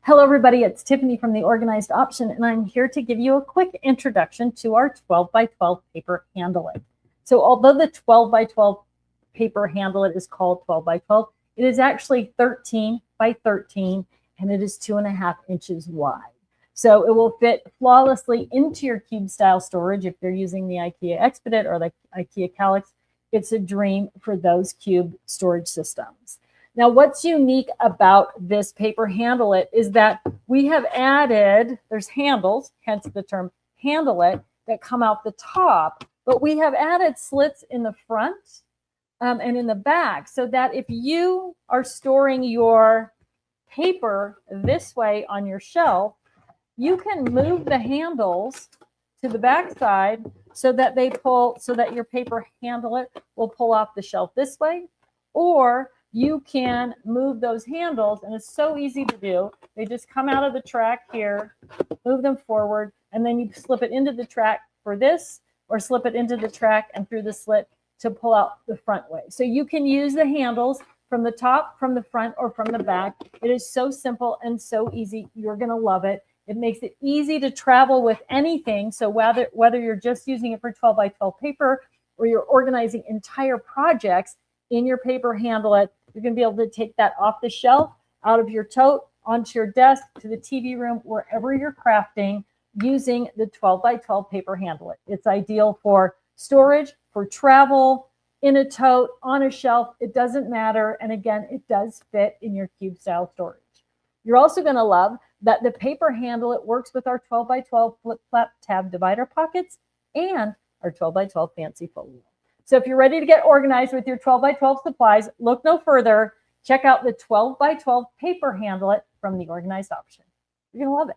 Hello everybody, it's Tiffany from The Organized Option, and I'm here to give you a quick introduction to our 12 by 12 paper handle-it. So although the 12 by 12 paper handle-it is called 12 by 12, it is actually 13 by 13, and it is 2.5 inches wide. So it will fit flawlessly into your cube style storage. If you're using the IKEA Expedit or the IKEA Kallax, it's a dream for those cube storage systems. Now, what's unique about this paper handle-it is that we have added, there's handles, hence the term handle-it, that come out the top, but we have added slits in the front and in the back so that if you are storing your paper this way on your shelf, you can move the handles to the back side so that they pull, so that your paper handle-it will pull off the shelf this way, or you can move those handles, and it's so easy to do. They just come out of the track here, move them forward, and then you slip it into the track for this, or slip it into the track and through the slit to pull out the front way. So you can use the handles from the top, from the front, or from the back. It is so simple and so easy. You're going to love it. It makes it easy to travel with anything. So whether you're just using it for 12 by 12 paper or you're organizing entire projects in your paper handle-it, you're going to be able to take that off the shelf, out of your tote, onto your desk, to the TV room, wherever you're crafting, using the 12 by 12 paper handle-it. It's ideal for storage, for travel, in a tote, on a shelf. It doesn't matter. And again, it does fit in your cube style storage. You're also going to love that the paper handle-it works with our 12 by 12 flip flap tab divider pockets and our 12 by 12 fancy folio. So if you're ready to get organized with your 12 by 12 supplies, look no further. Check out the 12 by 12 paper handle-it from The Organized Option. You're going to love it.